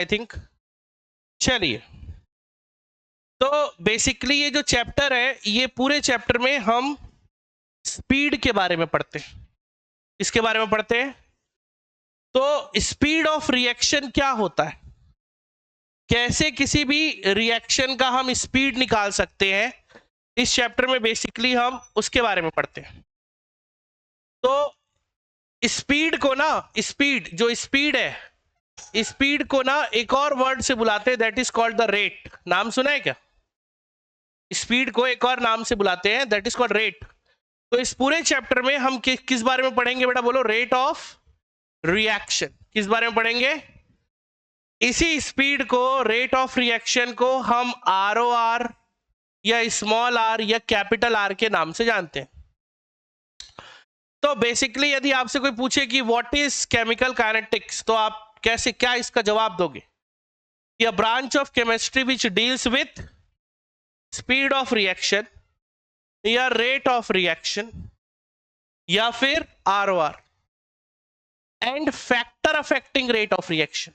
I think. चलिए, तो basically ये जो चैप्टर है, ये पूरे चैप्टर में हम स्पीड के बारे में पढ़ते हैं। इसके बारे में पढ़ते हैं। तो स्पीड ऑफ रिएक्शन क्या होता है, कैसे किसी भी रिएक्शन का हम स्पीड निकाल सकते हैं, इस चैप्टर में बेसिकली हम उसके बारे में पढ़ते हैं। तो स्पीड को ना, स्पीड जो स्पीड है, स्पीड को ना एक और वर्ड से बुलाते हैं, that is called the rate. नाम सुना है क्या? स्पीड को एक और नाम से बुलाते हैं, दैट इज कॉल्ड रेट। तो इस पूरे चैप्टर में हम किस बारे में पढ़ेंगे बेटा? बोलो, रेट ऑफ रिएक्शन। किस बारे में पढ़ेंगे? इसी स्पीड को, रेट ऑफ रिएक्शन को हम ROR या स्मॉल r या कैपिटल R के नाम से जानते हैं। तो बेसिकली यदि आपसे कोई पूछे कि व्हाट इज केमिकल काइनेटिक्स, तो आप कैसे, क्या इसका जवाब दोगे? A branch of chemistry which deals with speed of reaction या rate of reaction या फिर ROR and factor affecting rate of reaction।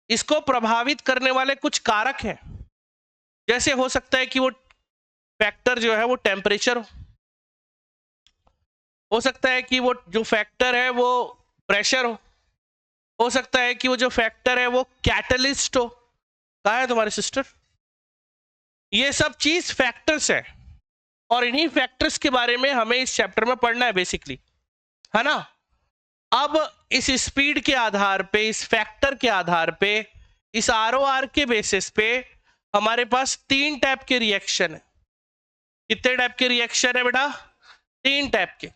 इसको प्रभावित करने वाले कुछ कारक हैं, जैसे हो सकता है कि वो फैक्टर जो है वो टेम्परेचर हो सकता है कि वो जो फैक्टर है वो प्रेशर हो सकता है कि वो जो फैक्टर है वो कैटलिस्ट हो। कहाँ है तुम्हारे सिस्टर? ये सब चीज फैक्टर्स है, और इन्हीं फैक्टर्स के बारे में हमें इस चैप्टर में पढ़ना है बेसिकली, है ना। अब इस स्पीड के आधार पे, इस फैक्टर के आधार पे, इस ROR के बेसिस पे हमारे पास 3 टाइप के रिएक्शन है। कितने टाइप के रिएक्शन है बेटा? 3 टाइप के।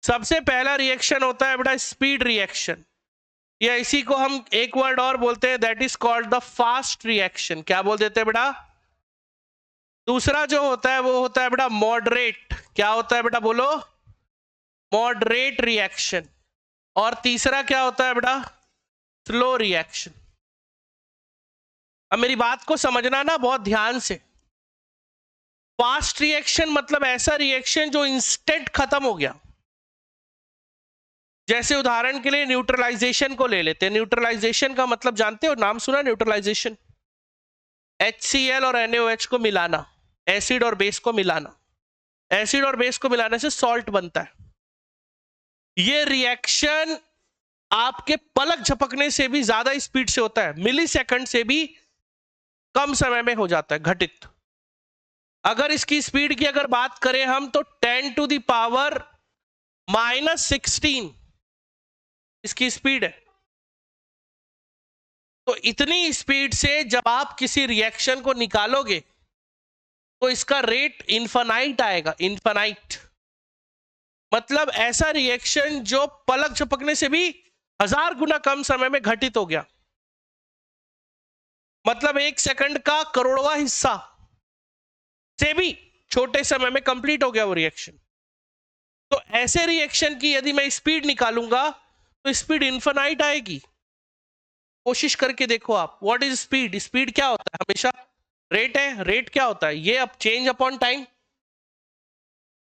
सबसे पहला रिएक्शन होता है बेटा स्पीड रिएक्शन, या इसी को हम एक वर्ड और बोलते हैं, that is called the fast reaction. क्या बोल देते हैं बेटा? दूसरा जो होता है वो होता है बेटा मॉडरेट। क्या होता है बेटा? बोलो, मॉडरेट रिएक्शन। और तीसरा क्या होता है बेटा? Slow reaction. अब मेरी बात को समझना ना बहुत ध्यान से। फास्ट रिएक्शन मतलब ऐसा रिएक्शन जो इंस्टेंट खत्म हो गया। जैसे उदाहरण के लिए न्यूट्रलाइजेशन को ले लेते हैं। न्यूट्रलाइजेशन का मतलब जानते हो? नाम सुना न्यूट्रलाइजेशन? HCl और NaOH को मिलाना, एसिड और बेस को मिलाना। एसिड और बेस को मिलाने से सॉल्ट बनता है। ये रिएक्शन आपके पलक झपकने से भी ज्यादा स्पीड से होता है, मिली सेकंड से भी कम समय में हो जाता है घटित। अगर इसकी स्पीड की अगर बात करें हम, तो 10 to the power -16 इसकी स्पीड है। तो इतनी स्पीड से जब आप किसी रिएक्शन को निकालोगे तो इसका रेट इनफाइनाइट आएगा। इनफाइनाइट मतलब ऐसा रिएक्शन जो पलक झपकने से भी 1000 गुना कम समय में घटित हो गया। मतलब 1 सेकंड का करोड़वां हिस्सा से भी छोटे समय में कंप्लीट हो गया वो रिएक्शन। तो ऐसे रिएक्शन की यदि मैं स्पीड निकालूंगा तो स्पीड इनफाइनाइट आएगी। कोशिश करके देखो आप, व्हाट इज स्पीड? स्पीड क्या होता है? हमेशा रेट है। रेट क्या होता है? ये अब चेंज अपॉन टाइम।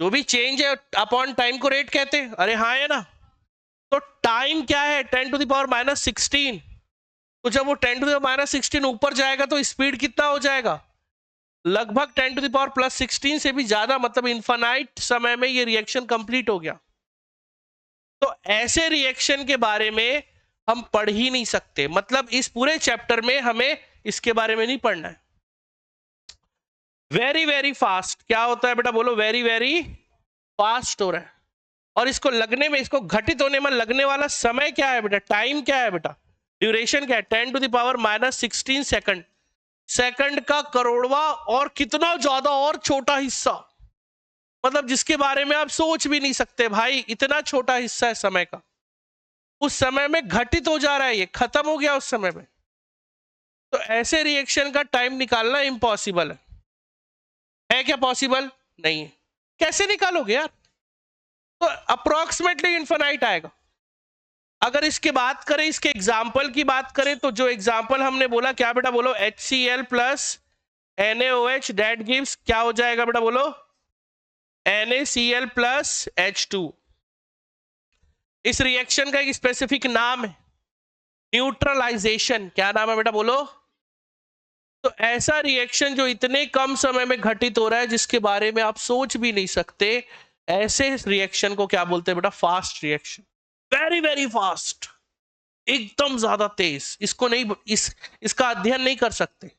जो भी चेंज है अपॉन टाइम को रेट कहते हैं। अरे हाँ, है ना। तो टाइम क्या है? 10 to the power -16। तो जब वो 10 to the power -16 ऊपर जाएगा तो स्पीड कितना हो जाएगा? लगभग 10 to the power +16 से भी ज्यादा, मतलब इनफाइनाइट समय में ये रिएक्शन कंप्लीट हो गया। तो ऐसे रिएक्शन के बारे में हम पढ़ ही नहीं सकते। मतलब इस पूरे चैप्टर में हमें इसके बारे में नहीं पढ़ना है। वेरी वेरी फास्ट क्या होता है बेटा? बोलो, वेरी वेरी फास्ट हो रहा है। और इसको लगने में, इसको घटित होने में लगने वाला समय क्या है बेटा? टाइम क्या है बेटा? ड्यूरेशन क्या है? 10 to the power -16 second. Second का करोड़वा और कितना ज्यादा और छोटा हिस्सा, मतलब जिसके बारे में आप सोच भी नहीं सकते भाई, इतना छोटा हिस्सा है समय का, उस समय में घटित हो जा रहा है, ये खत्म हो गया उस समय में। तो ऐसे रिएक्शन का टाइम निकालना इम्पॉसिबल है क्या? पॉसिबल नहीं है। कैसे निकालोगे यार? तो अप्रोक्सीमेटली इनफाइनाइट आएगा। अगर इसके बात करें, इसके एग्जाम्पल की बात करें, तो जो एग्जाम्पल हमने बोला क्या बेटा? बोलो, HCl + NaOH दैट गिव्स, क्या हो जाएगा बेटा? बोलो, NaCl + H2। इस रिएक्शन का एक स्पेसिफिक नाम है, न्यूट्रलाइजेशन, क्या नाम है बेटा बोलो? तो ऐसा रिएक्शन जो इतने कम समय में घटित हो रहा है जिसके बारे में आप सोच भी नहीं सकते, ऐसे रिएक्शन को क्या बोलते हैं बेटा? Fast reaction, very very fast, एकदम ज्यादा तेज। इसको नहीं, इसका अध्ययन नहीं कर सकते।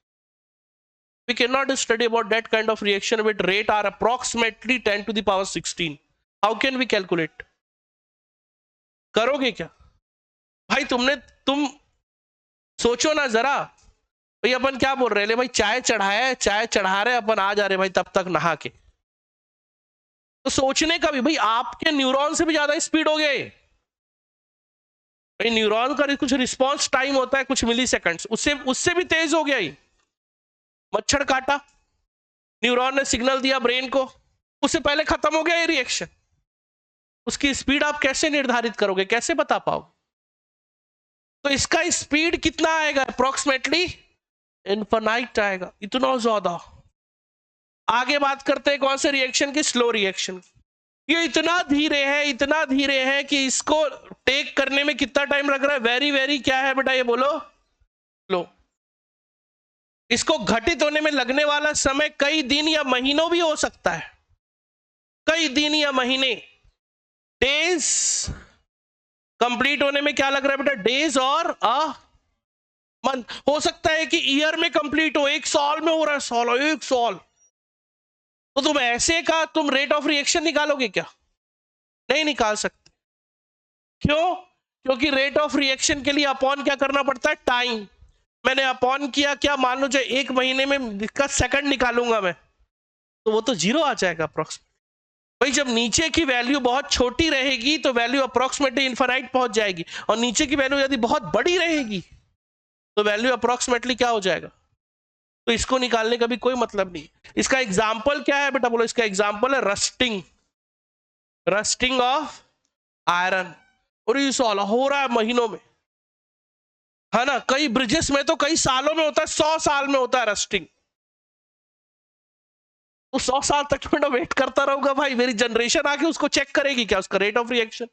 We cannot study about that kind of reaction with rate are approximately 10 to the power 16. How can we calculate? करोगे क्या भाई? तुम सोचो ना जरा भाई, अपन क्या बोल रहे हैं? भाई चाय चढ़ाया है, चाय चढ़ा रहे अपन, आ जा रहे भाई तब तक नहा के। तो सोचने का भी भाई, आपके न्यूरॉन से भी ज्यादा स्पीड हो गया ये भाई। न्यूरॉन का कुछ रिस्पॉन्स टाइम होता है कुछ मिली सेकेंड्स, उससे भी तेज हो गया ये। मच्छर काटा, न्यूरॉन ने सिग्नल दिया ब्रेन को, उससे पहले खत्म हो गया ये रिएक्शन। उसकी स्पीड आप कैसे निर्धारित करोगे, कैसे बता पाओगे? तो इसका स्पीड कितना आएगा? अप्रोक्सीमेटली इनफाइनाइट आएगा, इतना ज्यादा। आगे बात करते हैं कौन से रिएक्शन की? Slow reaction. ये इतना धीरे है कि इसको टेक करने में कितना टाइम लग रहा है? वेरी वेरी क्या है बेटा ये बोलो? लो, इसको घटित होने में लगने वाला समय कई दिन या महीनों भी हो सकता है, कई दिन या महीने। डेज कंप्लीट होने में क्या लग रहा है बेटा? डेज और मंथ। हो सकता है कि ईयर में कंप्लीट हो, 1 साल में हो रहा है, साल, 1 साल। तो तुम ऐसे का तुम रेट ऑफ रिएक्शन निकालोगे क्या? नहीं निकाल सकते। क्यों? क्योंकि रेट ऑफ रिएक्शन के लिए अपॉन क्या करना पड़ता है? टाइम। मैंने अपॉन किया क्या, मान लो जो 1 महीने में इसका सेकंड निकालूंगा मैं, तो वो तो 0 आ जाएगा अप्रोक्सीमेट। भाई जब नीचे की वैल्यू बहुत छोटी रहेगी तो वैल्यू अप्रोक्सीमेटली इनफाइनाइट पहुंच जाएगी, और नीचे की वैल्यू यदि बहुत बड़ी रहेगी तो वैल्यू अप्रोक्सीमेटली क्या हो जाएगा? तो इसको निकालने का भी कोई मतलब नहीं। इसका एग्जाम्पल क्या है बेटा बोलो? इसका एग्जाम्पल है रस्टिंग, रस्टिंग ऑफ आयरन। और ये साला हो रहा है महीनों में, है ना? कई ब्रिजेस में तो कई सालों में होता है, 100 साल में होता है रस्टिंग। तो 100 साल तक मैं वेट करता रहूंगा भाई, मेरी जनरेशन आके उसको चेक करेगी क्या, उसका रेट ऑफ रिएक्शन?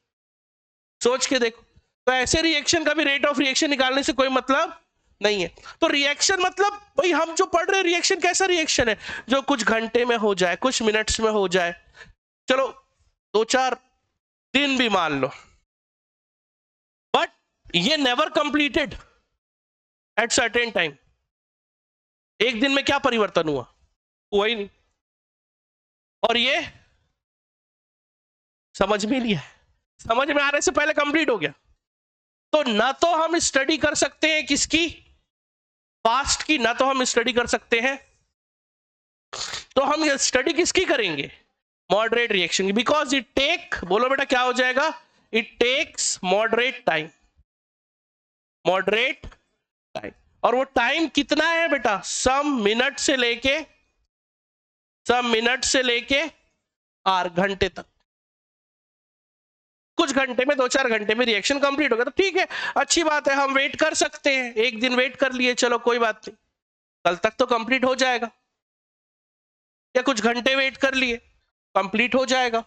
सोच के देखो। तो ऐसे रिएक्शन का भी रेट ऑफ रिएक्शन निकालने से कोई मतलब नहीं है। तो रिएक्शन मतलब भाई हम जो पढ़ रहे हैं रिएक्शन कैसा रिएक्शन है? जो कुछ घंटे में हो जाए, कुछ मिनट्स में हो जाए, चलो 2-4 दिन भी मान लो, बट ये never completed at certain time. एक दिन में क्या परिवर्तन हुआ? हुआ ही नहीं। और ये समझ में नहीं है, समझ में आने से पहले कंप्लीट हो गया। तो ना तो हम स्टडी कर सकते हैं किसकी? पास्ट की। ना तो हम स्टडी कर सकते हैं, तो हम स्टडी किसकी करेंगे? मॉडरेट रिएक्शन की। बिकॉज इट टेक, बोलो बेटा क्या हो जाएगा? It takes moderate time, moderate time. और वो टाइम कितना है बेटा? सम मिनट से लेके आर घंटे तक। कुछ घंटे में, 2-4 घंटे में रिएक्शन कंप्लीट हो गया तो ठीक है, अच्छी बात है, हम वेट कर सकते हैं। एक दिन वेट कर लिए, चलो कोई बात नहीं, कल तक तो कंप्लीट हो जाएगा। या कुछ घंटे वेट कर लिए, कंप्लीट हो जाएगा।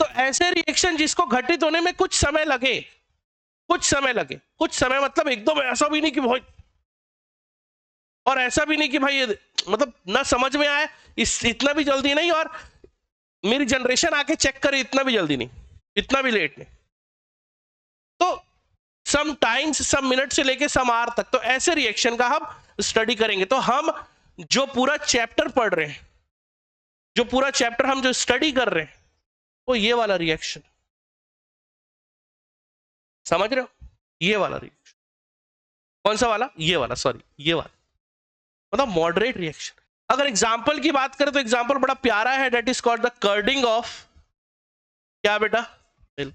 तो ऐसे रिएक्शन जिसको घटित होने में कुछ समय लगे, कुछ समय मतलब एकदम ऐसा भी नहीं कि भाई, और ऐसा भी नहीं कि भाई मतलब ना समझ में आए, इतना भी जल्दी नहीं, और मेरी जनरेशन आके चेक करे, इतना भी जल्दी नहीं, इतना भी लेट नहीं। तो सम टाइम्स, सम मिनट से लेके सम आवर तक, तो ऐसे रिएक्शन का हम स्टडी करेंगे। तो हम जो पूरा चैप्टर पढ़ रहे हैं, जो पूरा चैप्टर हम जो स्टडी कर रहे हैं, वो ये वाला रिएक्शन, समझ रहे हो? ये वाला रिएक्शन। कौन सा वाला? ये वाला, सॉरी, ये वाला, मतलब मॉडरेट रिएक्शन। अगर एग्जाम्पल की बात करें तो एग्जाम्पल बड़ा प्यारा है, that is called the curding of क्या बेटा? मिल्क।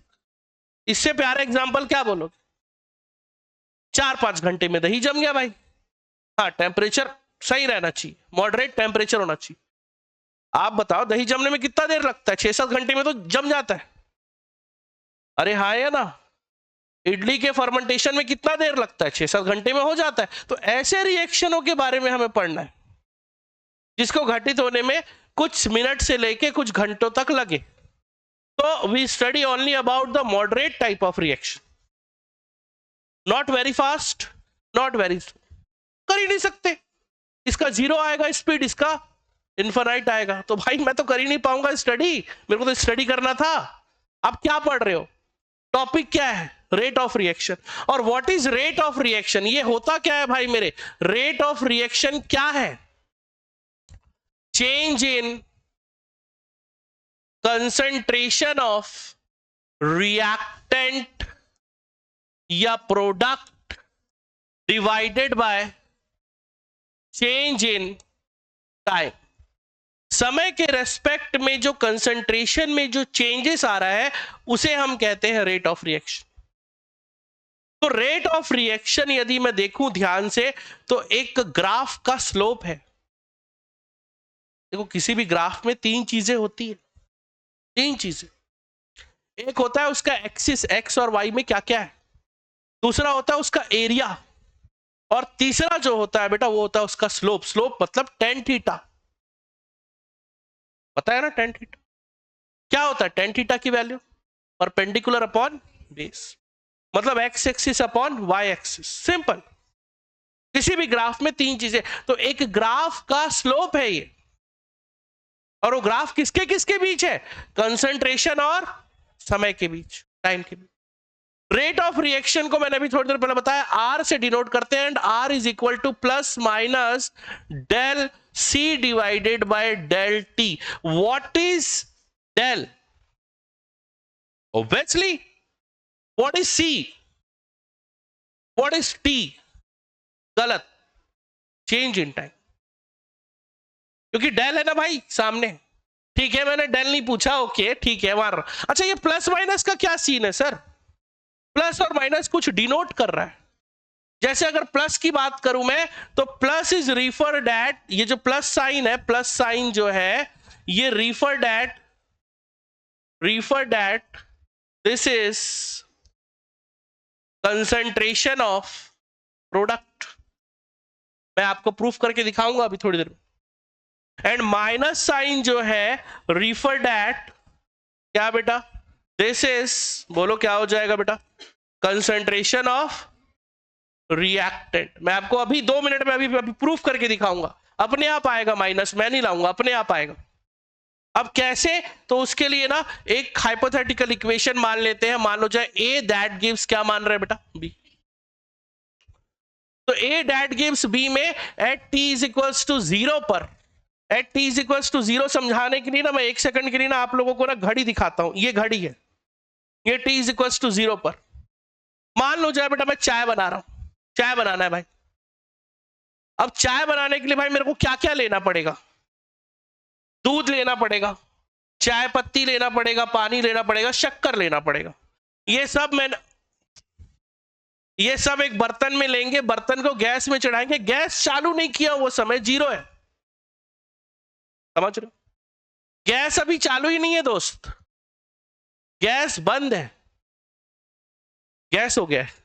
इससे प्यारा एग्जाम्पल क्या बोलोगे? 4-5 घंटे में दही जम गया भाई। हाँ, टेम्परेचर सही रहना चाहिए, मॉडरेट टेम्परेचर होना चाहिए। आप बताओ दही जमने में कितना देर लगता है? 6-7 घंटे में तो जम जाता है। अरे हाँ है ना? इडली के फर्मेंटेशन में कितना देर लगता है? 6-7 घंटे में हो जाता है। तो ऐसे रिएक्शनों के बारे में हमें पढ़ना है जिसको घटित होने में कुछ मिनट से लेके कुछ घंटों तक लगे। तो we study only about the moderate type of reaction, not very fast, not very slow, कर ही नहीं सकते। इसका 0 आएगा स्पीड, इसका इन्फिनाइट आएगा। तो भाई मैं तो कर ही नहीं पाऊंगा स्टडी, मेरे को तो स्टडी करना था। आप क्या पढ़ रहे हो? टॉपिक क्या है? Rate of reaction. और what is rate of reaction? ये होता क्या है भाई मेरे? रेट ऑफ रिएक्शन क्या है? Change in concentration of reactant या product divided by change in time. समय के रेस्पेक्ट में जो कंसंट्रेशन में जो चेंजेस आ रहा है उसे हम कहते हैं रेट ऑफ रिएक्शन। तो रेट ऑफ रिएक्शन यदि मैं देखूं ध्यान से तो एक ग्राफ का स्लोप है। देखो किसी भी ग्राफ में तीन चीजें होती है, तीन चीजें। एक होता है उसका एक्सिस एक्स और वाई में क्या क्या है, दूसरा होता है उसका एरिया, और तीसरा जो होता है बेटा वो होता है उसका स्लोप। स्लोप मतलब टेन थीटा, पता है ना टेन थीटा क्या होता है? टेन थीटा की वैल्यू परपेंडिकुलर अपॉन बेस, मतलब x axis upon y axis. Simple. किसी भी ग्राफ में तीन चीजें, तो एक ग्राफ का स्लोप है ये, और वो ग्राफ किसके किसके बीच है? कंसंट्रेशन और समय के बीच, टाइम के बीच। रेट ऑफ रिएक्शन को मैंने अभी थोड़ी देर पहले बताया, आर से डिनोट करते हैं, and R is equal to plus minus del C divided by del t. What is del? Obviously what is C, what is t? गलत, चेंज इन टाइम, क्योंकि डेल है ना भाई सामने। ठीक है मैंने डेल नहीं पूछा, ओके ठीक है मार। अच्छा ये प्लस माइनस का क्या सीन है सर? प्लस और माइनस कुछ डिनोट कर रहा है। जैसे अगर प्लस की बात करूं मैं तो प्लस इज रिफर्ड एट, ये जो प्लस साइन है, प्लस साइन जो है ये referred at this is concentration of product. मैं आपको प्रूफ करके दिखाऊंगा अभी थोड़ी देर में। एंड माइनस साइन जो है रिफर्ड एट क्या बेटा? दिस इज, बोलो क्या हो जाएगा बेटा? Concentration of reactant. मैं आपको अभी 2 मिनट में अभी प्रूफ करके दिखाऊंगा। अपने आप आएगा माइनस, मैं नहीं लाऊंगा, अपने आप आएगा। अब कैसे? तो उसके लिए ना एक हाइपोथेटिकल इक्वेशन मान लेते हैं। मान लो जाए ए दैट गिव्स, क्या मान रहे हैं बेटा? बी। तो ए दैट गिव्स बी में at t is equals to 0 पर, at t is equals to 0 समझाने के लिए ना मैं 1 सेकंड के लिए ना आप लोगों को ना घड़ी दिखाता हूं। ये घड़ी है, ये टी इज इक्वल्स टू 0 पर। मान लो जाए बेटा मैं चाय बना रहा हूं, चाय बनाना है भाई। अब चाय बनाने के लिए भाई मेरे को क्या क्या लेना पड़ेगा? दूध लेना पड़ेगा, चाय पत्ती लेना पड़ेगा, पानी लेना पड़ेगा, शक्कर लेना पड़ेगा। ये सब एक बर्तन में लेंगे, बर्तन को गैस में चढ़ाएंगे। गैस चालू नहीं किया, वो समय 0 है, समझ रहे हो? गैस अभी चालू ही नहीं है दोस्त, गैस बंद है, गैस हो गया है।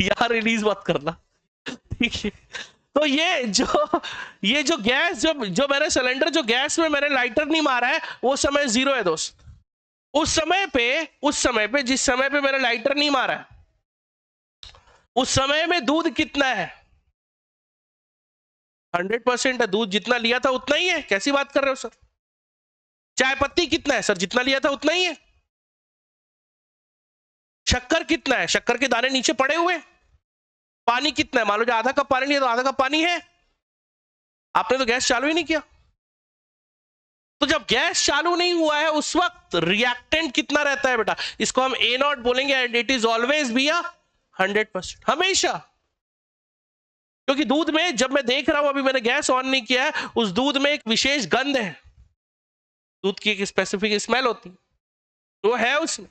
यार रिलीज मत करना, ठीक है? तो ये जो गैस जो मैंने सिलेंडर, जो गैस में मैंने लाइटर नहीं मारा है, वो समय 0 है दोस्त। उस समय पे जिस समय पे मैंने लाइटर नहीं मारा है, उस समय में दूध कितना है? 100% है। दूध जितना लिया था उतना ही है। कैसी बात कर रहे हो सर? चाय पत्ती कितना है सर? जितना लिया था उतना ही है। शक्कर कितना है? शक्कर के दाने नीचे पड़े हुए। पानी कितना है? मान लो जो आधा कप पानी लिया तो आधा कप पानी है। आपने तो गैस चालू ही नहीं किया। तो जब गैस चालू नहीं हुआ है उस वक्त रिएक्टेंट कितना रहता है बेटा? इसको हम ए नॉट बोलेंगे, and it is always be 100%, हमेशा। क्योंकि दूध में, जब मैं देख रहा हूं, अभी मैंने गैस ऑन नहीं किया है, उस दूध में एक विशेष गंध है, दूध की एक स्पेसिफिक स्मेल होती है, वो है उसमें।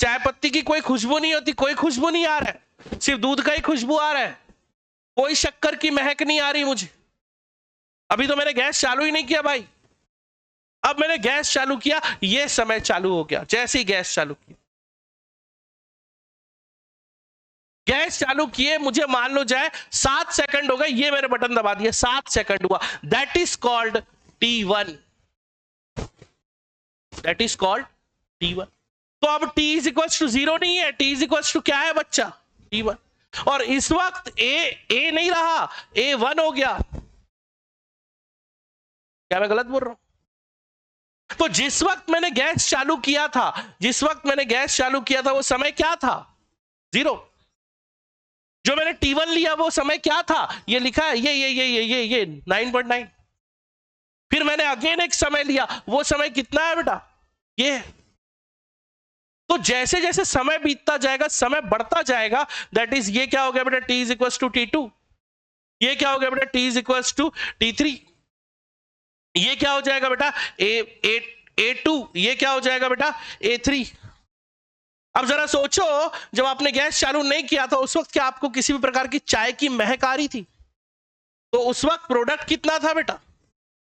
चाय पत्ती की कोई खुशबू नहीं होती, कोई खुशबू नहीं आ रहा है, सिर्फ दूध का ही खुशबू आ रहा है, कोई शक्कर की महक नहीं आ रही मुझे। अभी तो मैंने गैस चालू ही नहीं किया भाई। अब मैंने गैस चालू किया, ये समय चालू हो गया। जैसे ही गैस चालू किया, गैस चालू किए, मुझे मान लो जाए 7 सेकंड हो गए, ये मैंने बटन दबा दिया, 7 सेकंड हुआ, that is called T1, that is called T1। तो अब t इज इक्वल टू 0 नहीं है, t इज इक्वल टू क्या है बच्चा, t1, और इस वक्त a नहीं रहा, a1 हो गया। क्या मैं गलत बोल रहा हूं? तो जिस वक्त मैंने गैस चालू किया था, जिस वक्त मैंने गैस चालू किया था वो समय क्या था, 0। जो मैंने T1 लिया वो समय क्या था, ये लिखा है ये 9.9। फिर मैंने अगेन एक समय लिया, वो समय कितना है बेटा, ये। तो जैसे जैसे समय बीतता जाएगा, समय बढ़ता जाएगा, दैट इज ये क्या हो गया बेटा, T is equal to T2, ये क्या हो गया बेटा, T is equal to T3, ये क्या हो जाएगा बेटा, A2, ये क्या हो जाएगा बेटा, A3। अब जरा सोचो, जब आपने गैस चालू नहीं किया था उस वक्त क्या आपको किसी भी प्रकार की चाय की महक आ रही थी? तो उस वक्त प्रोडक्ट कितना था बेटा,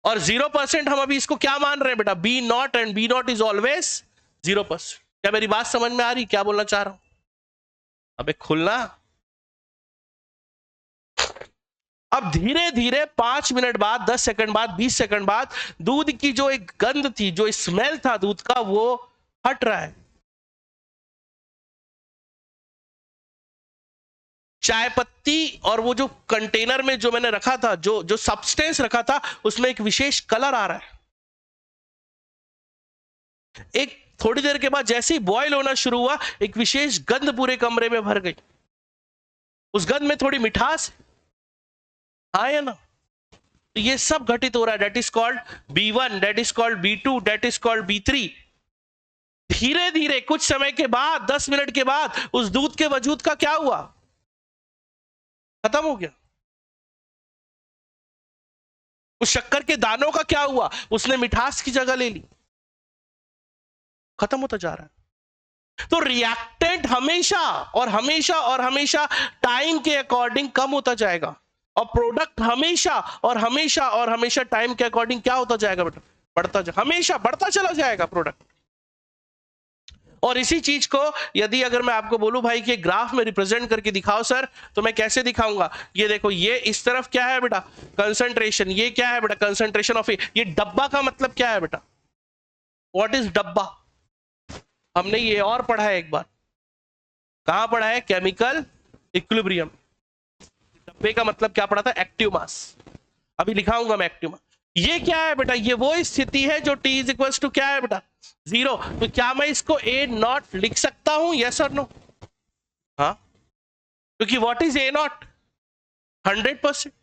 और 0% हम अभी इसको क्या मान रहे हैं बेटा, B0, and B0 is always 0%। क्या मेरी बात समझ में आ रही, क्या बोलना चाह रहा हूं? अबे खुलना। अब धीरे धीरे 5 मिनट बाद, 10 सेकंड बाद, 20 सेकंड बाद दूध की जो एक गंध थी, जो स्मेल था दूध का, वो हट रहा है। चाय पत्ती और वो जो कंटेनर में जो मैंने रखा था, जो जो सब्सटेंस रखा था, उसमें एक विशेष कलर आ रहा है। एक थोड़ी देर के बाद जैसे ही बॉयल होना शुरू हुआ, एक विशेष गंध पूरे कमरे में भर गई। उस गंध में थोड़ी मिठास आया ना। तो ये सब घटित हो रहा है, that is called B1, that is called B2, that is called B3। धीरे धीरे कुछ समय के बाद, 10 मिनट के बाद, उस दूध के वजूद का क्या हुआ, खत्म हो गया। उस शक्कर के दानों का क्या हुआ, उसने मिठास की जगह ले ली, खत्म होता जा रहा है। तो रिएक्टेंट हमेशा और हमेशा और हमेशा टाइम के अकॉर्डिंग कम होता जाएगा, और प्रोडक्ट हमेशा और हमेशा और हमेशा टाइम के अकॉर्डिंग क्या होता जाएगा बेटा, बढ़ता जाएगा, हमेशा बढ़ता चला जाएगा प्रोडक्ट। और इसी चीज को यदि अगर मैं आपको बोलूं भाई कि ग्राफ में रिप्रेजेंट करके दिखाओ सर, तो मैं कैसे दिखाऊंगा? ये देखो, ये इस तरफ क्या है बेटा, कंसंट्रेशन, ये क्या है बेटा, कंसंट्रेशन ऑफ ये डब्बा का मतलब क्या है बेटा, व्हाट इज डब्बा? हमने ये और पढ़ा है एक बार, कहां पढ़ा है, केमिकल इक्विलिब्रियम। डब्बे का मतलब क्या पढ़ा था, एक्टिव मास। अभी लिखाऊंगा मैं एक्टिव मास। ये क्या है बेटा, ये वो स्थिति है जो T इज इक्वल टू क्या है बेटा, 0। तो क्या मैं इसको A0 लिख सकता हूं, यस और नो? हाँ, क्योंकि what is A0, 100%,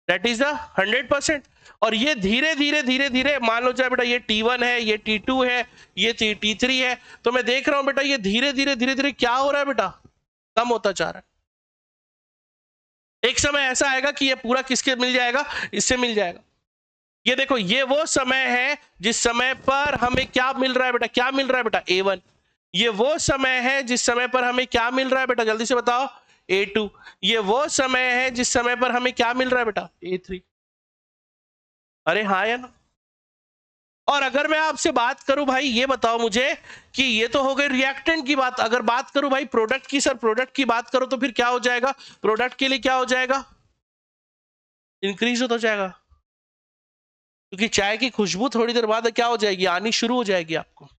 that is 100%। और ये धीरे धीरे धीरे धीरे, मान लो जाए बेटा ये T1 है, ये T2 है, ये T3 है, तो मैं देख रहा हूं बेटा ये धीरे धीरे धीरे धीरे क्या हो रहा है बेटा, कम होता जा रहा है। एक समय ऐसा आएगा कि ये पूरा किसके मिल जाएगा, इससे मिल जाएगा। ये देखो, ये वो समय है जिस समय पर हमें क्या मिल रहा है बेटा, क्या मिल रहा है बेटा, A1। ये वो समय है जिस समय पर हमें क्या मिल रहा है बेटा, जल्दी से बताओ, A2। ये वो समय है जिस समय पर हमें क्या मिल रहा है बेटा, A3। अरे हाँ या ना? और अगर मैं आपसे बात करूं भाई, ये बताओ मुझे कि ये तो हो गई रिएक्टेंट की बात, अगर बात करूं भाई प्रोडक्ट की, सर प्रोडक्ट की बात करो तो फिर क्या हो जाएगा, प्रोडक्ट के लिए क्या हो जाएगा, इंक्रीज होता जाएगा, क्योंकि चाय की खुशबू थोड़ी देर बाद क्या हो जाएगी, आनी शुरू हो जाएगी आपको।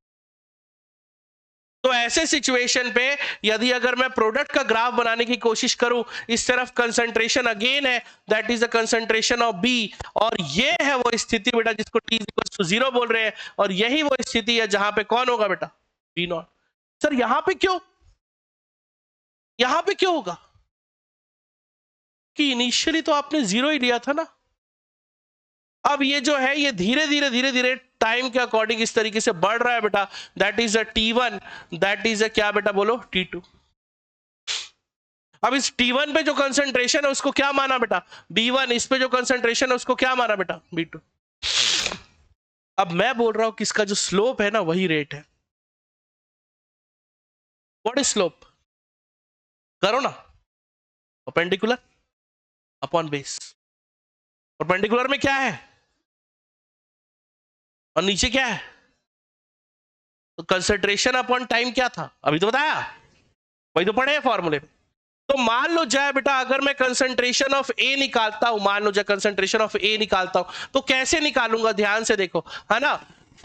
तो ऐसे सिचुएशन पे यदि अगर मैं प्रोडक्ट का ग्राफ बनाने की कोशिश करूं, इस तरफ कंसंट्रेशन अगेन है, that is the concentration of B, और ये है वो स्थिति बेटा जिसको T इक्वल टू 0 बोल रहे हैं, और यही वो स्थिति है जहां पे कौन होगा बेटा, B0। सर यहां पे क्यों, यहां पे क्यों होगा, कि इनिशियली तो आपने 0 ही लिया था ना। अब ये जो है ये धीरे धीरे धीरे धीरे टाइम के अकॉर्डिंग इस तरीके से बढ़ रहा है बेटा, that is a T1, that is a क्या बेटा बोलो, T2। अब इस T1 पे जो कंसंट्रेशन है उसको क्या माना बेटा, B1। इस पे जो कंसंट्रेशन है उसको क्या माना बेटा, B2। अब मैं बोल रहा हूं कि इसका जो स्लोप है ना वही रेट है। व्हाट इज स्लोप, करो ना, परपेंडिकुलर अपॉन बेस। परपेंडिकुलर में क्या है और नीचे क्या है, तो कंसंट्रेशन अपॉन टाइम क्या था, अभी तो बताया, वही तो पढ़े फॉर्मूले में। तो मान लो जाए बेटा अगर मैं कंसंट्रेशन ऑफ A निकालता हूं, मान लो जाए कंसंट्रेशन ऑफ A निकालता हूं, तो कैसे निकालूंगा, ध्यान से देखो, है ना।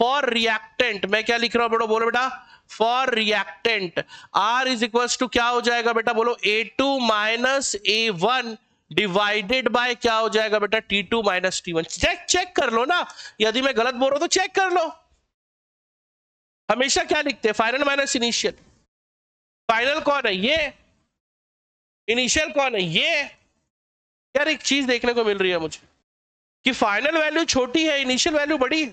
फॉर रिएक्टेंट मैं क्या लिख रहा हूं बेटा, बोलो बेटा, for reactant R is equal to क्या हो जाएगा बेटा, बोलो A2 minus A1 divided by क्या हो जाएगा बेटा, T2 माइनस T1। चेक कर लो ना, यदि मैं गलत बोल रहा हूं तो चेक कर लो। हमेशा क्या लिखते हैं, फाइनल माइनस इनिशियल। फाइनल कौन है, ये। इनिशियल कौन है, ये। यार एक चीज देखने को मिल रही है मुझे कि फाइनल वैल्यू छोटी है, इनिशियल वैल्यू बड़ी है।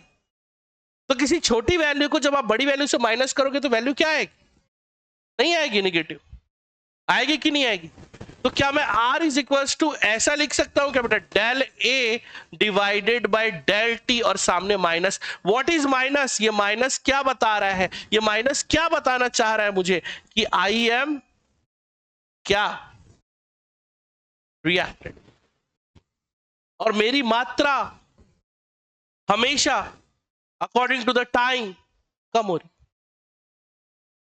तो किसी छोटी वैल्यू को जब आप बड़ी वैल्यू से माइनस करोगे तो वैल्यू क्या आएगी, नहीं आएगी, निगेटिव आएगी कि नहीं आएगी। तो क्या मैं R इज इक्वल टू ऐसा लिख सकता हूं क्या बेटा, del A divided by del T और सामने माइनस। व्हाट इज माइनस, ये माइनस क्या बता रहा है, ये माइनस क्या बताना चाह रहा है मुझे कि आई एम क्या, रिएक्टेंट, और मेरी मात्रा हमेशा अकॉर्डिंग टू द टाइम कम हो रही।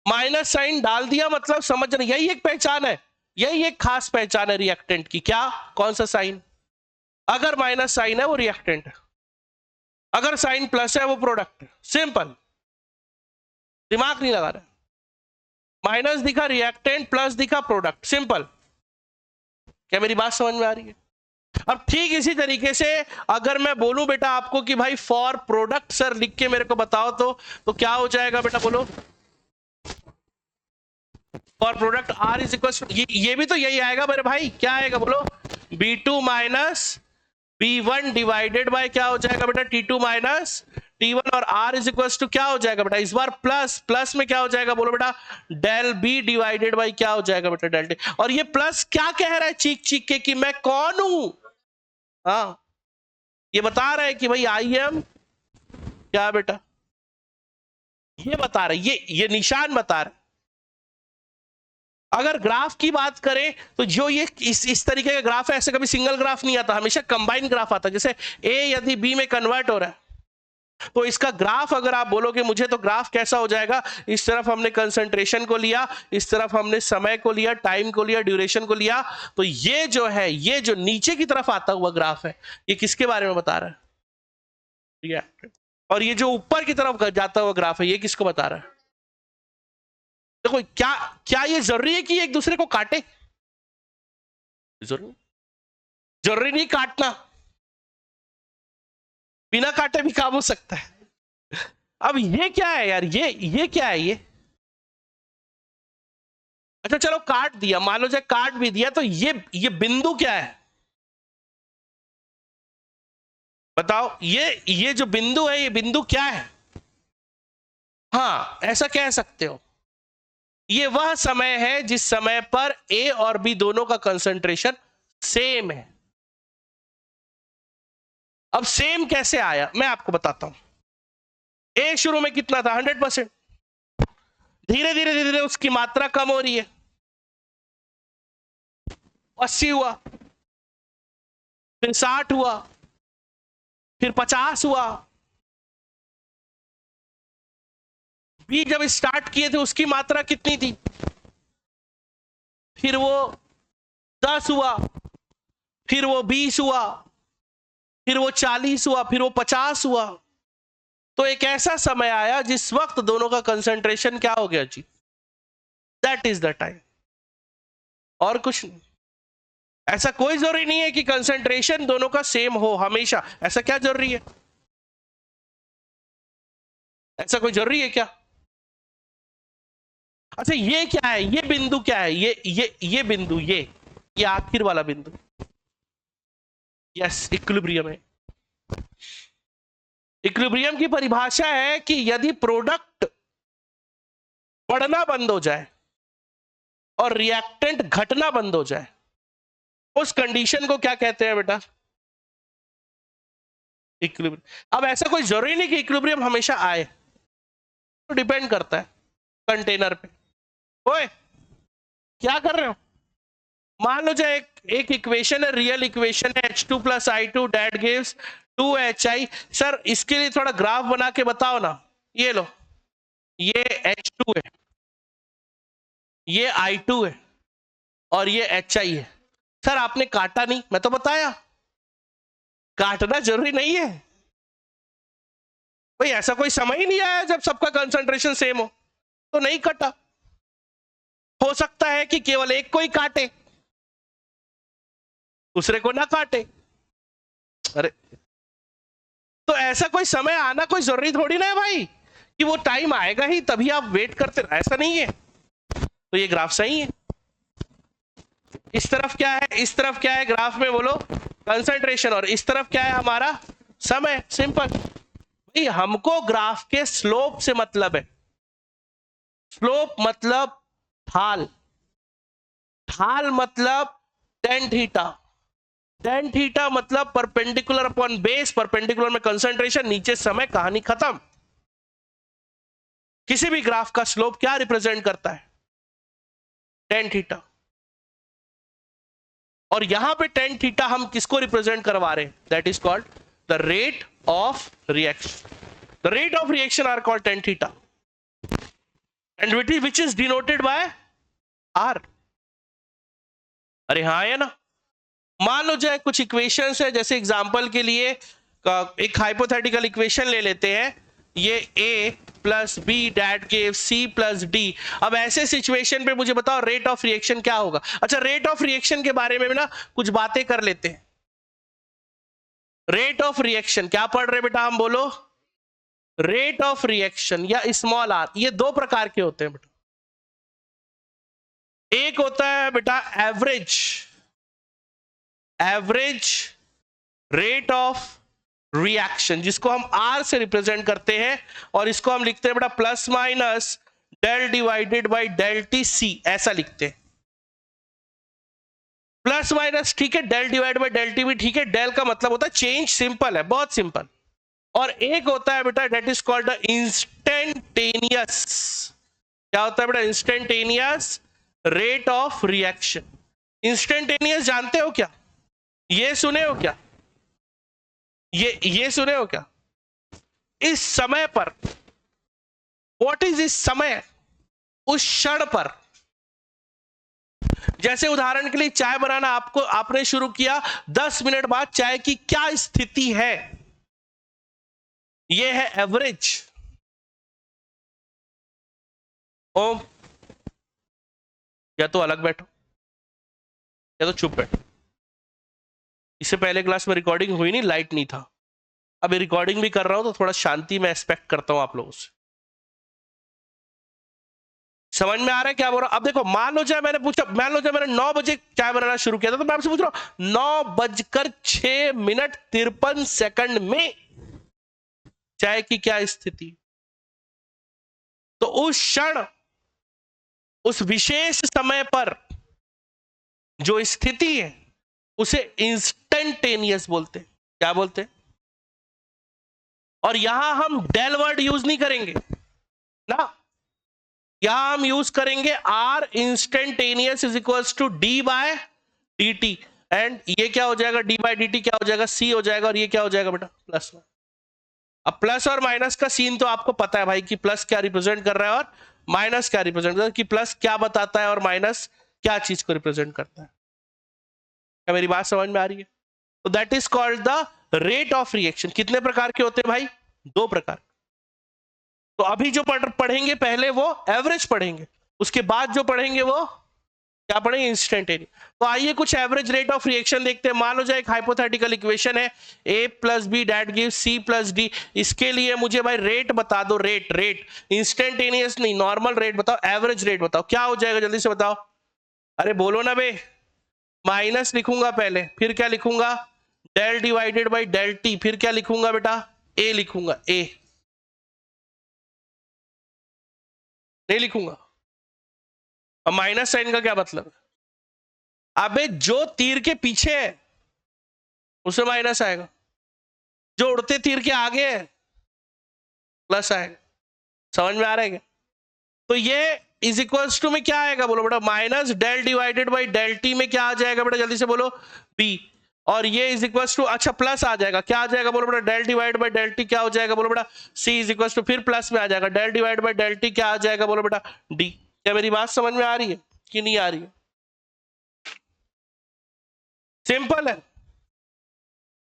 माइनस साइन डाल दिया मतलब समझ रहे, यही एक पहचान है, यही एक खास पहचान है रिएक्टेंट की। क्या, कौन सा साइन, अगर माइनस साइन है वो रिएक्टेंट है, अगर साइन प्लस है वो प्रोडक्ट है। सिंपल, दिमाग नहीं लगा रहा। माइनस दिखा रिएक्टेंट, प्लस दिखा प्रोडक्ट, सिंपल। क्या मेरी बात समझ में आ रही है। अब ठीक इसी तरीके से अगर मैं बोलूं बेटा आपको कि भाई फॉर प्रोडक्ट सर लिख के मेरे को बताओ तो क्या हो जाएगा बेटा, बोलो for product R is equal, ये भी तो यही आएगा मेरे भाई, क्या आएगा बोलो, B2 minus B1 divided by क्या हो जाएगा बेटा, T2 माइनस T1 और R इज इक्वल टू क्या हो जाएगा बेटा, इस बार प्लस, प्लस में क्या हो जाएगा बोलो बेटा, डेल B डिवाइडेड बाय क्या हो जाएगा बेटा, डेल T। और ये प्लस क्या कह रहा है चीख चीख के कि मैं कौन हूं, हाँ ये बता रहा है कि भाई आई एम क्या बेटा, ये बता रहा है, ये निशान बता रहा है। अगर ग्राफ की बात करें तो जो ये इस तरीके का ग्राफ है, ऐसे कभी सिंगल ग्राफ नहीं आता, हमेशा कंबाइन ग्राफ आता है। जैसे A यदि B में कन्वर्ट हो रहा है तो इसका ग्राफ अगर आप बोलोगे मुझे, तो ग्राफ कैसा हो जाएगा, इस तरफ हमने कंसंट्रेशन को लिया, इस तरफ हमने समय को लिया, टाइम को लिया, ड्यूरेशन को लिया। तो ये जो है, ये जो नीचे की तरफ आता हुआ ग्राफ है, ये किसके बारे में बता रहा है, रिएक्टेंट। और ये जो ऊपर की तरफ जाता हुआ ग्राफ है, ये किसको बता रहा है। देखो क्या क्या ये जरूरी है कि एक दूसरे को काटे, जरूरी नहीं काटना, बिना काटे भी काम हो सकता है। अब ये क्या है यार, ये क्या है ये, अच्छा चलो काट दिया, मान लो चाहे काट भी दिया, तो ये बिंदु क्या है बताओ, ये जो बिंदु है, ये बिंदु क्या है। हाँ ऐसा कह सकते हो, ये वह समय है जिस समय पर A और B दोनों का कंसंट्रेशन सेम है। अब सेम कैसे आया मैं आपको बताता हूं। A शुरू में कितना था, 100%, धीरे धीरे धीरे धीरे उसकी मात्रा कम हो रही है, 80 हुआ, फिर 60 हुआ, फिर 50 हुआ। B जब स्टार्ट किए थे उसकी मात्रा कितनी थी, फिर वो 10 हुआ, फिर वो 20 हुआ, फिर वो 40 हुआ, फिर वो 50 हुआ। तो एक ऐसा समय आया जिस वक्त दोनों का कंसंट्रेशन क्या हो गया जी, दैट इज द टाइम, और कुछ नहीं। ऐसा कोई जरूरी नहीं है कि कंसंट्रेशन दोनों का सेम हो हमेशा, ऐसा क्या जरूरी है, ऐसा कोई जरूरी है क्या। अच्छा ये क्या है, ये बिंदु क्या है, ये बिंदु, ये आखिर वाला बिंदु, यस इक्विलिब्रियम है। इक्विलिब्रियम की परिभाषा है कि यदि प्रोडक्ट बढ़ना बंद हो जाए और रिएक्टेंट घटना बंद हो जाए, उस कंडीशन को क्या कहते हैं बेटा, इक्विलिब्रियम। अब ऐसा कोई जरूरी नहीं कि इक्विलिब्रियम हमेशा आए, तो डिपेंड करता है कंटेनर पे। ओए क्या कर रहे हो, मान लो जो एक इक्वेशन है, रियल इक्वेशन है, H2 plus I2 that gives 2HI। Sir इसके लिए थोड़ा ग्राफ बना के बताओ ना। ये लो, ये H2 है, ये I2 है और ये HI है। सर आपने काटा नहीं, मैं तो बताया काटना जरूरी नहीं है भाई, ऐसा कोई समय ही नहीं आया जब सबका कंसंट्रेशन सेम हो। तो नहीं कटा, हो सकता है कि केवल एक को ही काटे, दूसरे को ना काटे। अरे तो ऐसा कोई समय आना कोई जरूरी थोड़ी ना है भाई कि वो टाइम आएगा ही तभी आप वेट करते, ऐसा नहीं है। तो ये ग्राफ सही है। इस तरफ क्या है, इस तरफ क्या है ग्राफ में बोलो, कंसंट्रेशन, और इस तरफ क्या है हमारा समय। सिंपल भाई, हमको ग्राफ के स्लोप से मतलब है। स्लोप मतलब ढाल, ढाल मतलब टेन थीटा, टेन थीटा मतलब परपेंडिकुलर अपॉन बेस, परपेंडिकुलर में कंसंट्रेशन, नीचे समय, कहानी खत्म। किसी भी ग्राफ का स्लोप क्या रिप्रेजेंट करता है, टेन थीटा। और यहां पे टेन थीटा हम किसको रिप्रेजेंट करवा रहे हैं, that is called the rate of reaction. The rate of reaction are called tan theta and which is denoted by R. अरे हाँ है ना। मान लो जाए कुछ इक्वेशंस है, जैसे एग्जांपल के लिए एक हाइपोथेटिकल इक्वेशन ले लेते हैं, ये a plus B that give c plus D. अब ऐसे सिचुएशन पे मुझे बताओ रेट ऑफ रिएक्शन क्या होगा। अच्छा, रेट ऑफ रिएक्शन के बारे में ना कुछ बातें कर लेते हैं। रेट ऑफ रिएक्शन क्या पढ़ रहे बेटा हम, बोलो। रेट ऑफ रिएक्शन या स्मॉल आर, ये दो प्रकार के होते हैं बेटा। एक होता है बेटा average, average rate of reaction, जिसको हम आर से रिप्रेजेंट करते हैं, और इसको हम लिखते हैं बेटा plus minus del divided by del t C, ऐसा लिखते हैं। प्लस माइनस ठीक है, del divide by del t भी ठीक है, डेल का मतलब होता है चेंज, सिंपल है, बहुत सिंपल। और एक होता है बेटा that is called the instantaneous, क्या होता है बेटा, instantaneous rate of reaction. Instantaneous जानते हो क्या, ये सुने हो क्या, ये सुने हो क्या, इस समय पर, व्हाट इज इस समय, उस क्षण पर। जैसे उदाहरण के लिए चाय बनाना आपको, आपने शुरू किया, 10 मिनट बाद चाय की क्या स्थिति है, यह है एवरेज। ओम, या तो अलग बैठो या तो चुप बैठो। इससे पहले क्लास में रिकॉर्डिंग हुई नहीं, लाइट नहीं था, अभी रिकॉर्डिंग भी कर रहा हूं तो थोड़ा शांति में एक्सपेक्ट करता हूं आप लोगों से। समझ में आ रहा है क्या बोल रहा हूं। अब देखो, मान लो जाए मैंने पूछा, मान लो जाए मैंने 9 बजे चाय बनाना शुरू किया था, तो मैं आपसे पूछ रहा हूं 9:06:53 में चाय की क्या स्थिति। तो उस क्षण, उस विशेष समय पर जो स्थिति है उसे इंस्टेंटेनियस बोलते हैं। क्या बोलते हैं, और यहां हम डेल वर्ड यूज नहीं करेंगे ना, यहां हम यूज करेंगे R instantaneous is equals to d by d t, and ये क्या हो जाएगा, डी बाय डी टी क्या हो जाएगा, सी हो जाएगा, और ये क्या हो जाएगा बेटा, प्लस। अब प्लस और माइनस का सीन तो आपको पता है भाई कि प्लस क्या रिप्रेजेंट कर रहा है और माइनस क्या रिप्रेजेंट कर रहा है, कि प्लस क्या बताता है और माइनस क्या चीज को रिप्रेजेंट करता है। क्या मेरी बात समझ में आ रही है। तो that is called the rate of reaction. कितने प्रकार के होते हैं भाई, दो प्रकार। तो अभी जो पढ़ेंगे पहले वो एवरेज पढ़ेंगे, उसके बाद जो पढ़ेंगे वो क्या पढ़ेंगे, इंस्टेंटेनियस। तो आइए कुछ एवरेज रेट ऑफ रिएक्शन देखते हैं। मान लो जाए एक हाइपोथेटिकल इक्वेशन है, a plus B that give c plus D. इसके लिए मुझे भाई रेट बता दो, रेट, रेट इंस्टेंटेनियस नहीं, नॉर्मल रेट बताओ, एवरेज रेट बताओ, क्या हो जाएगा जल्दी से बताओ। अरे बोलो ना बे, माइनस लिखूंगा पहले, फिर क्या लिखूंगा, del divided by del t, फिर क्या लिखूंगा बेटा, a लिखूंगा, a नहीं लिखूंगा। अब माइनस साइन का क्या मतलब है, अबे जो तीर के पीछे है उसे माइनस आएगा, जो उड़ते तीर के आगे है प्लस आएगा। समझ में आ रहा है क्या। तो ये इज इक्वल्स टू में क्या आएगा बोलो बेटा, minus del divided by del t में क्या आ जाएगा बेटा जल्दी से बोलो, b। और ये इज इक्वल्स टू, अच्छा प्लस आ जाएगा, क्या आ जाएगा बोलो बेटा, del divide by del t क्या हो जाएगा बोलो बेटा, c इज इक्वल्स टू, फिर प्लस में आ जाएगा, del divide by del t क्या आ जाएगा बोलो बेटा, d। क्या मेरी बात समझ में आ रही है कि नहीं आ रही है, सिंपल है।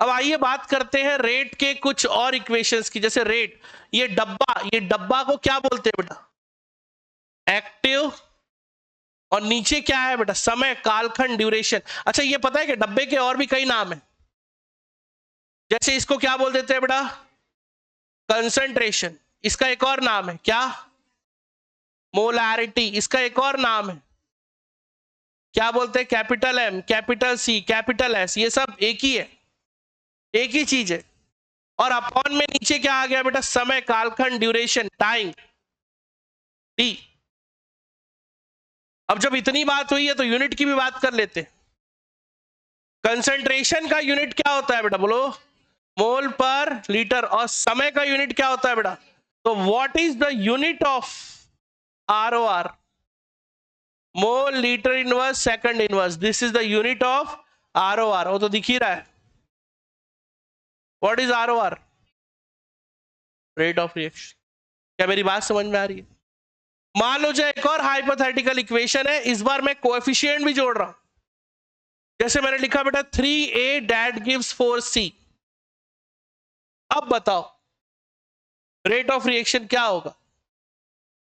अब आइए बात करते हैं रेट के कुछ और इक्वेशंस की। जैसे रेट, ये डब्बा को क्या बोलते हैं बेटा, एक्टिव, और नीचे क्या है बेटा, समय, कालखंड, ड्यूरेशन। अच्छा ये पता है कि डब्बे के और भी कई नाम है, जैसे इसको क्या बोल देते हैं बेटा, कंसंट्रेशन। इसका एक और नाम है क्या, मोलारिटी। इसका एक और नाम है क्या बोलते हैं, capital M, capital C, capital S. ये सब एक ही है, एक ही चीज है। और अपॉन में नीचे क्या आ गया बेटा, समय, कालखंड, ड्यूरेशन, टाइम, टी। अब जब इतनी बात हुई है तो यूनिट की भी बात कर लेते हैं। कंसंट्रेशन का यूनिट क्या होता है बेटा, बोलो, मोल पर लीटर। और समय का यूनिट क्या होता है बेटा, तो what is the unit of ROR, mole litre inverse second inverse. This is the unit of ROR। वो तो दिख ही रहा है। What is ROR, rate of reaction. क्या मेरी बात समझ में आ रही है? मान लो जो एक और हाइपोथेटिकल इक्वेशन है, इस बार मैं कोएफिशिएंट भी जोड़ रहा हूं। जैसे मैंने लिखा बेटा 3A दैट गिव्स 4C। अब बताओ रेट ऑफ रिएक्शन क्या होगा।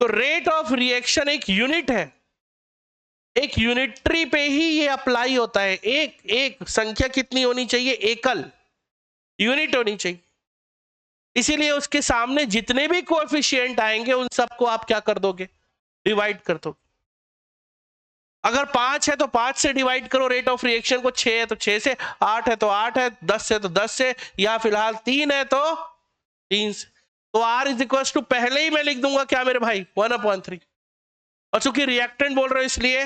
तो रेट ऑफ रिएक्शन एक यूनिट है, एक यूनिटरी पे ही ये अप्लाई होता है। एक एक संख्या कितनी होनी चाहिए, एकल यूनिट होनी चाहिए। इसीलिए उसके सामने जितने भी कोएफिशिएंट आएंगे उन सबको आप क्या कर दोगे, डिवाइड कर दोगे। अगर 5 है तो 5 से डिवाइड करो रेट ऑफ रिएक्शन को, 6 है तो 6 से, 8 है तो 8 है, 10 है तो 10 से, या फिलहाल 3 है तो 3 से। तो R इज इक्वल टू पहले ही मैं लिख दूंगा क्या मेरे भाई, 1/3। और चूंकि रिएक्टेंट बोल रहे हो इसलिए,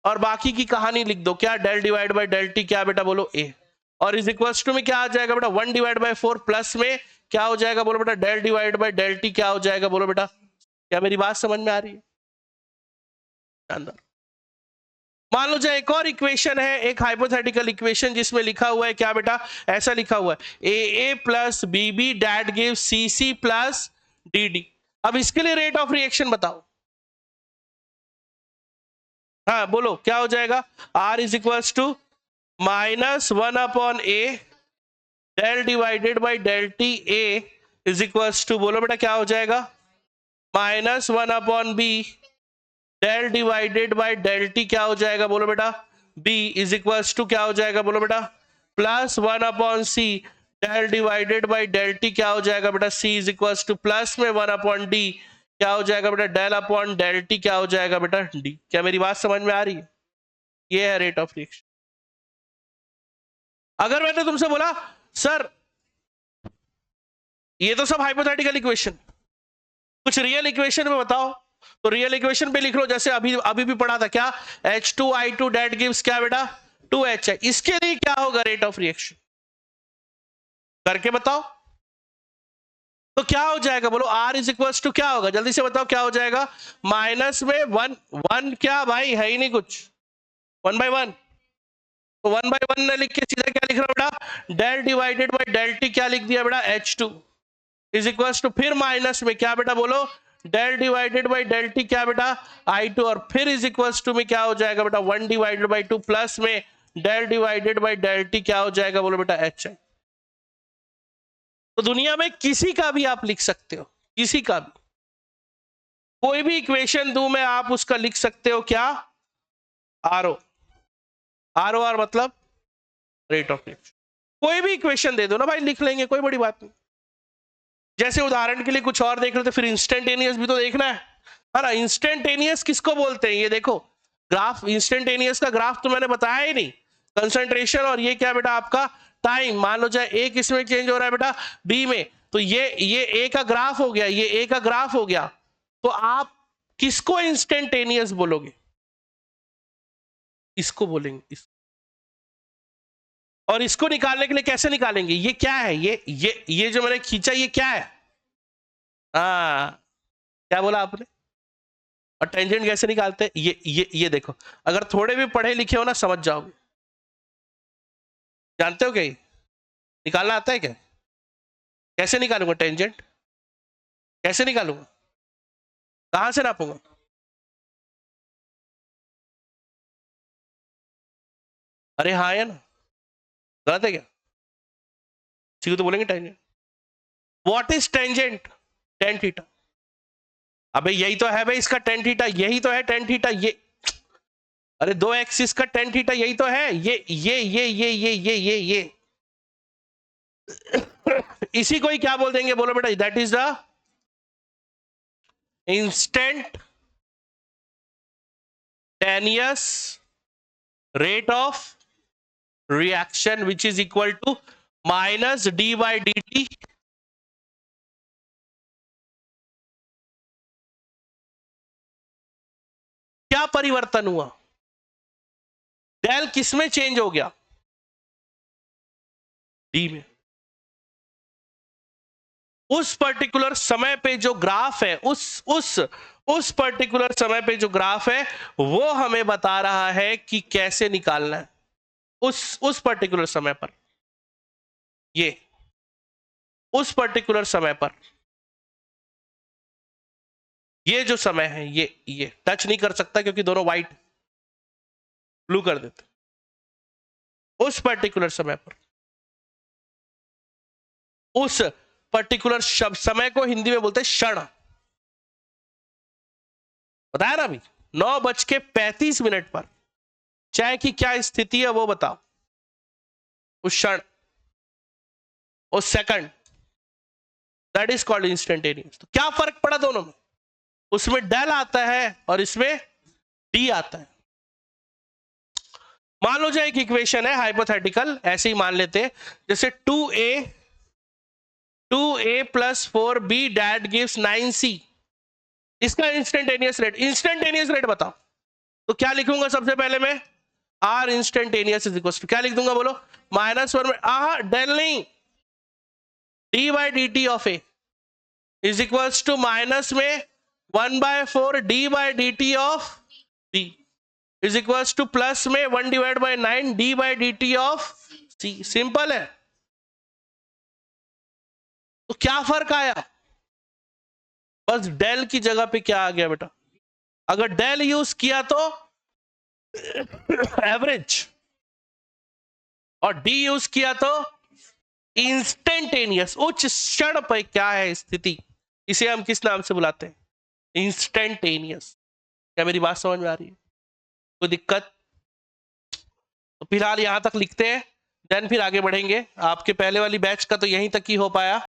और बाकी की कहानी लिख दो क्या, del divide by del t, क्या बेटा बोलो, A। और इज इक्वल टू में क्या आ जाएगा बेटा, 1/4 प्लस में क्या हो जाएगा बोलो बेटा, del divide by del t क्या हो जाएगा बोलो बेटा। क्या मेरी बात समझ में आ रही है? मान लो जो एक और इक्वेशन है, एक हाइपोथेटिकल इक्वेशन जिसमें लिखा हुआ है क्या बेटा, ऐसा लिखा हुआ है AA plus BB that give CC plus DD। अब इसके लिए रेट ऑफ रिएक्शन बताओ। हाँ बोलो क्या हो जाएगा, R is equal to -1/A del divided by del t A is equal to, बोलो बेटा क्या हो जाएगा, -1/B del divided by del t क्या हो जाएगा बोलो बेटा, B इज इक्वल टू क्या हो जाएगा बोलो बेटा, +1/C del divided by del t क्या हो जाएगा बेटा, C is equal to plus में 1/D क्या हो जाएगा बेटा, डेल अपॉन डेल टी क्या हो जाएगा बेटा, D। क्या मेरी बात समझ में आ रही है? ये है रेट ऑफ रिएक्शन। अगर मैंने तुमसे बोला सर ये तो सब हाइपोथेटिकल इक्वेशन, कुछ रियल इक्वेशन में बताओ, तो रियल इक्वेशन पे लिख लो। जैसे अभी अभी भी पढ़ा था क्या, H2I2 डेट गिव्स क्या बेटा, 2H है। इसके लिए क्या होगा रेट ऑफ रिएक्शन, करके बताओ। तो क्या हो जाएगा बोलो, R इज इक्वल टू क्या होगा, जल्दी से बताओ क्या हो जाएगा, माइनस में 1 क्या भाई है ही नहीं कुछ, 1/1। तो 1/1 ने लिख के सीधा क्या लिख रहा बेटा, del divided by del t क्या लिख दिया बेटा, H2 इज इक्वल टू, फिर माइनस में क्या बेटा बोलो, del divided by del t क्या बेटा, I2, और फिर इज इक्वल टू में क्या हो जाएगा बेटा, 1 डिवाइडेड बाई 2 प्लस में del divided by del t क्या हो जाएगा बोलो बेटा, HI। तो दुनिया में किसी का भी आप लिख सकते हो, किसी का भी कोई भी इक्वेशन दूं मैं, आप उसका लिख सकते हो क्या, ROR मतलब रेट ऑफ रिएक्शन। कोई भी इक्वेशन दे दो ना भाई, लिख लेंगे, कोई बड़ी बात नहीं। जैसे उदाहरण के लिए कुछ और देख रहे थे, फिर इंस्टेंटेनियस भी तो देखना है ना। इंस्टेंटेनियस किसको बोलते हैं, ये देखो ग्राफ, इंस्टेंटेनियस का ग्राफ तो मैंने बताया ही नहीं। कंसंट्रेशन और ये क्या बेटा आपका टाइम, मान लो चाहे A किस में चेंज हो रहा है बेटा, B में, तो ये A का ग्राफ हो गया, ये A का ग्राफ हो गया। तो आप किसको इंस्टेंटेनियस बोलोगे, इसको बोलेंगे इसको। और इसको निकालने के लिए कैसे निकालेंगे, ये क्या है, ये जो मैंने खींचा ये क्या है, हाँ क्या बोला आपने। और टेंजेंट कैसे निकालते हैं, ये देखो, अगर थोड़े भी पढ़े लिखे हो ना समझ जाओगे। जानते हो क्या, निकालना आता है क्या, कैसे निकालूंगा टेंजेंट, कैसे निकालूंगा, कहां से नापूंगा, अरे हाँ है ना, गलत है क्या, किसी को तो बोलेंगे tangent. What is tangent, tan theta. अबे यही तो है भाई इसका टेन थीटा, यही तो है टेन थीटा, ये अरे दो एक्सिस का टेन थीटा यही तो है, ये इसी को ही क्या बोल देंगे बोलो बेटा, that is the instantaneous rate of reaction which is equal to minus d by d t क्या परिवर्तन हुआ, डेल किसमें चेंज हो गया, डी में। उस पर्टिकुलर समय पे जो ग्राफ है, उस पर्टिकुलर समय पे जो ग्राफ है वो हमें बता रहा है कि कैसे निकालना है उस पर्टिकुलर समय पर, ये उस पर्टिकुलर समय पर, ये जो समय है ये टच नहीं कर सकता क्योंकि दोनों व्हाइट, ब्लू कर देते, उस पर्टिकुलर समय पर, उस पर्टिकुलर समय को हिंदी में बोलते हैं क्षण। बताया ना अभी 9:35 पर चाय की क्या स्थिति है वो बताओ, उस क्षण, उस second, that is called instantaneous. तो क्या फर्क पड़ा दोनों में, उसमें डेल आता है और इसमें डी आता है। मान लो जो एक इक्वेशन है हाइपोथेटिकल, ऐसे ही मान लेते हैं, जैसे 2a + 4b that gives 9c, इसका इंस्टेंटेनियस रेट बताओ। तो क्या लिखूंगा सबसे पहले मैं, R instantaneous is equal to क्या लिख दूंगा बोलो, -1 में डेल नहीं, d by d t of A is equals to minus में 1/4 d by d t of B is equals to plus में 1/9 d by d t of C. Simple है। तो क्या फर्क आया, बस डेल की जगह पे क्या आ गया बेटा, अगर डेल यूज किया तो एवरेज, और डी यूज किया तो इंस्टेंटेनियस, उच्च क्षण पर क्या है स्थिति, इसे हम किस नाम से बुलाते हैं, इंस्टेंटेनियस। क्या मेरी बात समझ में आ रही है, कोई दिक्कत? तो फिलहाल यहां तक लिखते हैं, देन फिर आगे बढ़ेंगे। आपके पहले वाली बैच का तो यहीं तक ही हो पाया।